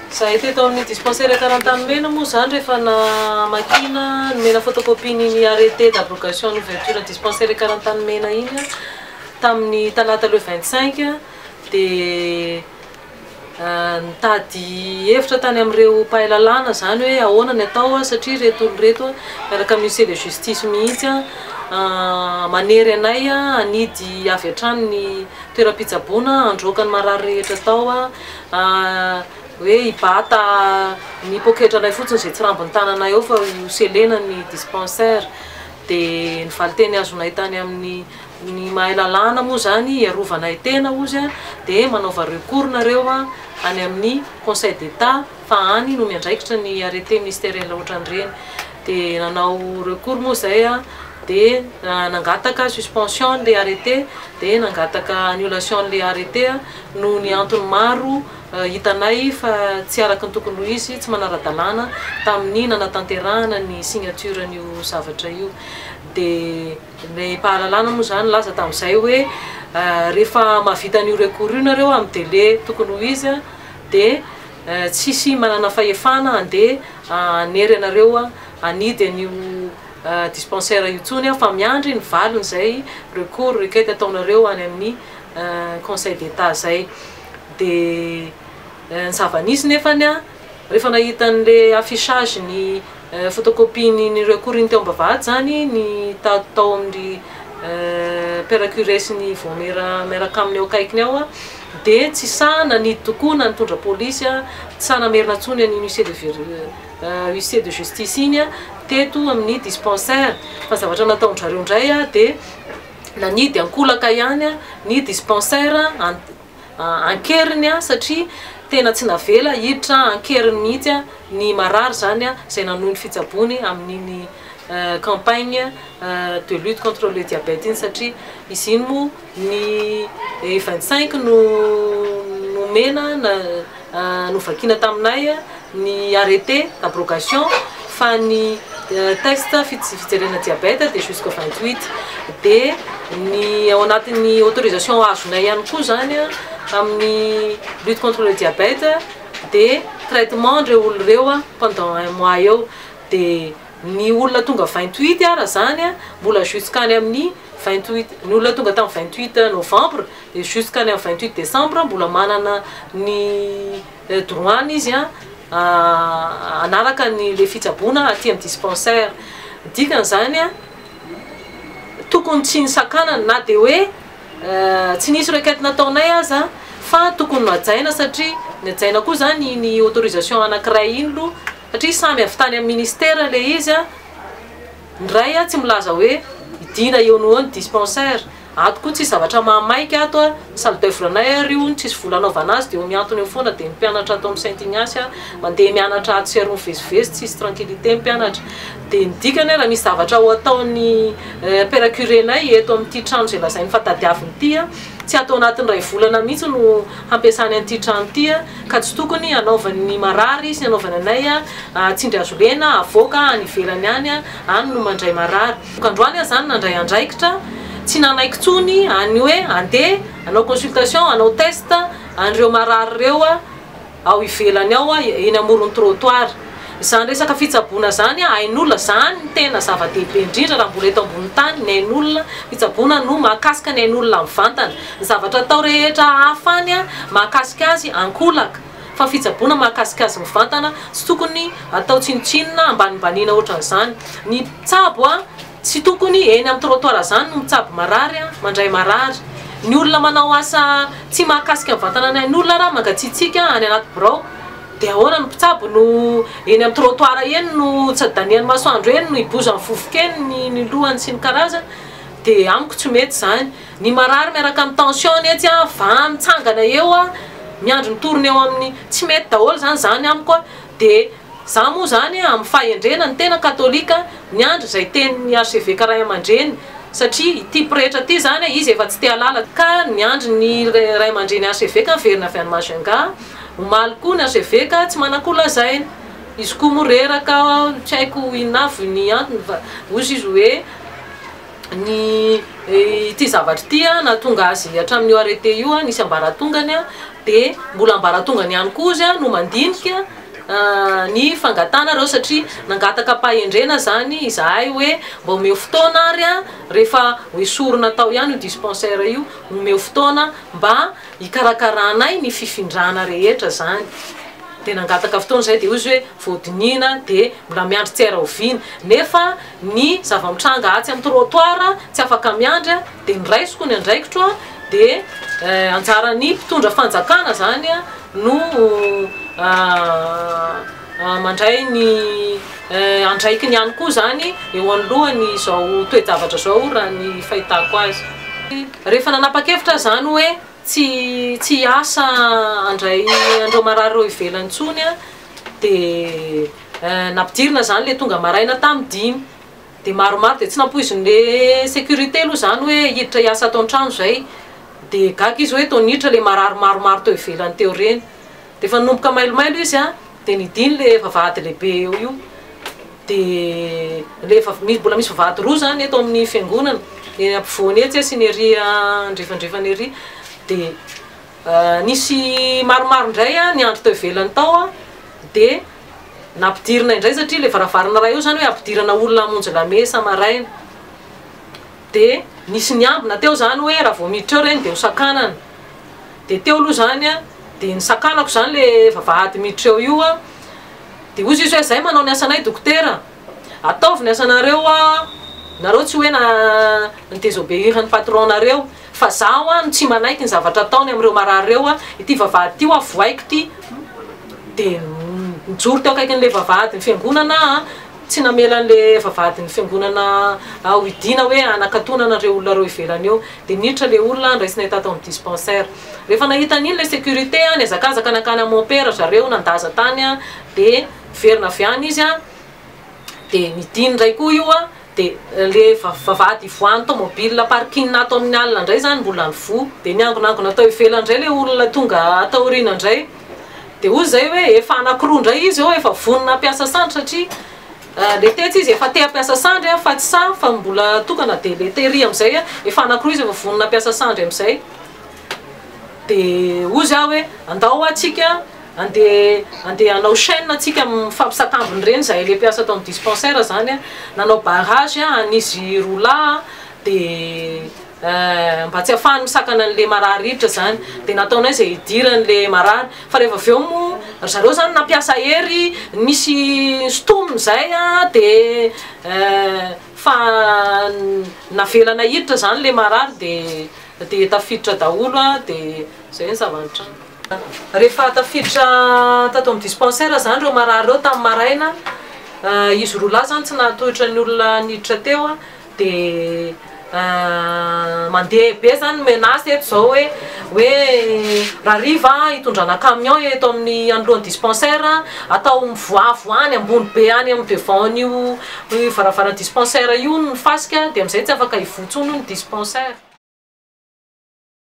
Ça a été dans le dispensaire 40 ans, mais nous avons fait la machine, mais la photocopie ni arrêté d'abrogation l'ouverture du dispensaire 40 ans, mais tamni talata le 25 de tady efitra tany amreo pahalalana zany hoe ahoana ny atao satria reto reto miaraka amin'ny ministère de justice mihitsy manery anay anidy avy hatrany ny toeram-pitsaboana androaka ny marary rehetra atao hoe hibata ny poketra anay fotsiny izay tsy rambony tananay eo fa hoselena ny dispensaire dia ny valiteny azonay tany amin'ny ny mahalalana moa zany iarovanay tena ozy dia manaova recours nareo any amin'ny conseil d'état fa any no miandraikitra ny arrêté ministériel ohatran'ireny dia nanao recours moa zay dia nangataka suspension le arrêté dia nangataka annulation le arrêté no ny antony maro hitanay fa tsy araka ny tokony ho izy tsy manara-dalàna tamin'ny nanatanterahana ny signature n'io zavatra io dia ny pahalalana moa zany laza tamin'izay hoe rehefa mahavita an'io recours io nareo amin'ny délai tokony ho izy dia tsisy manana fahefana andeha anery anareo anidy an'io dispensaire io tsony fa miandry ny valiny zay recours requête ataonareo any amin'ny conseil d'état zay dia ny zava-nisy nefany rehefa nahita an'le affichage ny photocopie ny recours ny teo ambavahady zany ny tao amin'ny peracuré sy ny vomera miaraka aminy eo akaikiny ao dia tsy sana nidy tokoa na nitondra polisy tsy sana merina ntsony ny huissier de justice iny teto amin'ny dispensaire fa zavatra nataondrareo indray dia nanidy ankolaka ihany ny dispensaire ankeriny satria tena tsy navela hiditra ankeriny mihitsy ny marary zany izay nanohy ny fitsabony amin'iny campagne de lutte contre le diabète iny satria izy iny moa ny 25 no mena novakina taminay ny arrêté d'abrogation fa ny test fijerena diabète dia jusqu'au 28 dia ny ao anatin'ny autorisation azonay ihany koa zany amin'ny lutte contre le diabète dia traitement ndreo olo reo pendant un mois eo dia ny olona tonga 28 ara zany mbola jusqu'any amin'ny 28 ny olona tonga tamin'ny 28 novembre dia jusqu'any amin'ny 28 décembre mbola manana ny droany izy anaraka ny le fitsaboana aty amin'ny dispensaire dikany zany tokony tsy nisakanana na dia hoe tsy nisy requête nataonay aza fa tokony najaina satria ny ajaina koa zany ny autorisation anankiray iny lo satria samy avy tany amin'ny ministère le izy ndray tsy milaza hoe idina eo no ny dispensaire ato koa tsy zavatra mahamaiky ato salle d'œuvre anay rio tsisy vola anaovana azy dia eo miantony eo foana dia mpianatra ato amin'ny Saint Ignace mandeha mianatra ato sy aroa mivezivezy tsisy tranquillité mpianatra dia ny dikany raha misy zavatra ho ataon'ny peracuré-nay eto amin'ity trano izay lazainy fa tadiaviny ity tsy atao anatin'ny ray volana mihitsy no hampiasany an'ity trano ity ka tsy tokony anaovany marary sy anaovany anay tsindry azo lena avoaka any ivelany any no mandray marary androany zany nandray andraikitra tsy nanaiky tsony any hoe andeha anao consultation anao test an'ireo marary reo ao ivelany ao eny amoron'ny trottoir izany resaka fitsaboana zany hain'olona zany tena zava-dehibe indrindra raha mbola eto ambony tany ny hain'olona fitsaboana no mahakasika ny hain'olona mivantana ny zavatra atao rehetra hafa any mahakasika azy ankolaka fa fitsaboana mahakasika azy mivantana tsy tokony atao tsinotsinona ambanimbaniana ohatran'izany ny tsabo tsy tokony eny amin'ny trottoir zany no mitsabo marary mandray marary ny olona manao asa tsy mahakasika mivantana ny hain'olona raha mangatsiatsika any anaty birao dia ahoana ny mpitsabo no eny amin'ny trottoir eny no tsy adanian'ny masoandro eny no iboza amin'ny fofokeny ny lohany sy ny karazana dia amiko tsy mety zany ny marary miaraka amin'ny tension etsy va mitsangana eo miandro nitorony eo amin'ny tsy mety daholo zany amiko dia za moa zany amin'ny fahendrena ny tena katolika miandro izay tenin'ny archevêque ray aman-dreny satria ity pretra ty zany izy efa tsy te halala ka miandro ny ray aman-dreny archevêque miverina avy any Majunga omaly koa ny archevêque tsy manakolazaina izy koa moa reraka tsy haiko inavy ny antony fa ozy izy hoe ny ity zavatra ity nahatonga azy hatramin'io arrêté io nisy ambaratongany dia mbola ambaratonga ny ihany koa izy no mandinika ny fangatanareo satria nangataka pahendrena zany izahay hoe mba omeo fotoana ary rehefa hoe sorona tao ihany io dispensaire io omeo fotoana mba hikarakarana ny fifindrana rehetra zany dia nangataka fotoana zay dia izy hoe voadinina dia mbola miandry tsy araoviana nefa ny zava-mitranga atsy amin'ny trottoir tsy afaka miandry dia niraisiko ny andraikitro dia anjarany mpitondra fanjakana zany no mandray ny andraiky ny ihany koa zany eo anoloany izao toe-javatra zao raha ny fahitako azy. Rehefa nanapa-kevitra zany hoe tsy asa andray andreo marary reo ivelany intsony dia nampidirina zany le tonga maraina tamin'ny 5 dia maromaro dia tsy nampoizin'le sécurité aloha zany hoe hiditra hiasa atao an-trano zay dia gaga izy hoe tonitra le marary maromaro teo ivelany teo reny dia efa nanomboka mailomailo izy dia nidiny le vavahady lehibe eo io dia mbola misy vavahady roa zany eto amin'ny fiangonana ampovoany etsy sy ny ery andrefandrefany ery dia nisy maromaro indray ny andro teo ivelany tao dia nampidirina indray satria le varavarana raha io zany hoe ampidirana olona hamonjy lamesa maraina dia nisy niambina teo zany hoe raha vao miditra eo reny dia hosakanana dia teo aloha zany dia nisakanako zany le vavahady miditra eo io dia ozy izy hoe zay manao ny asanay dokotera ataovy ny asanareo nareo tsy hoe ny désobéiran'ny patron-nareo fa zaho tsy manaiky ny zavatra ataony amin'ireo marary reo ity vavahady ty avoaiko ty dia nijoro teo akaikin'le vavahady ny fiangonana tsy namela an'le vavahady ny fiangonana hoidina hoe anakatonanareo olona reo ivelany eo dia niditra le olona ndraisina hita tao amin'ny dispensaire rehefa nahita an'iny le sécurité ny azakazaka nakany amopera zareo nandaza tany dia verina avy any izy dia nidiny ndray koa io dia le vavahady ivoany tomobile parking atao amin'ny alina indray zany mbola ny vo dia niangonangona atao ivelany indray le olona tonga ataoriana indray dia ozy zay hoe efa anankiroa indray izy eo efa vonona ampiasa sandry satria le tetsy izy efa te ampiasa sandry fa tsy sa fa mbola tokana dia le tery amin'izay efa anankiroa izy efa vonona ampiasa sandry amin'izay dia ozy hoe andao atsika andeha hanao chaîne atsika mifampisakambiny reny zahay le mpiasa tao amin'ny dispensaire zany nanao barrage anisy roula dia mba tsy afahany misakana an'le marary hiditra zany dia nataonay zay hidiran'le marary fa rehefa avy eo mo zareo zany nampiasa hery misy stominy zay dia fa navelana hiditra zany le marary dia tafiditra daholo dia zay ny zavatra. Rehefa tafiditra tato amin'ny dispensaire zany reo marary reo tamin'ny maraina izy rola zany tsy nahatohitra ny olona niditra teo dia mandeha be zany menace eto zao hoe raha riva hitondrana camion eto amin'ny anoloan'ny dispensaire atao mivoavo any ambony be any amin'ny devant io varavara dispensaire io ny fasika dia amin'izay tsy afaka hivotsony ny dispensaire.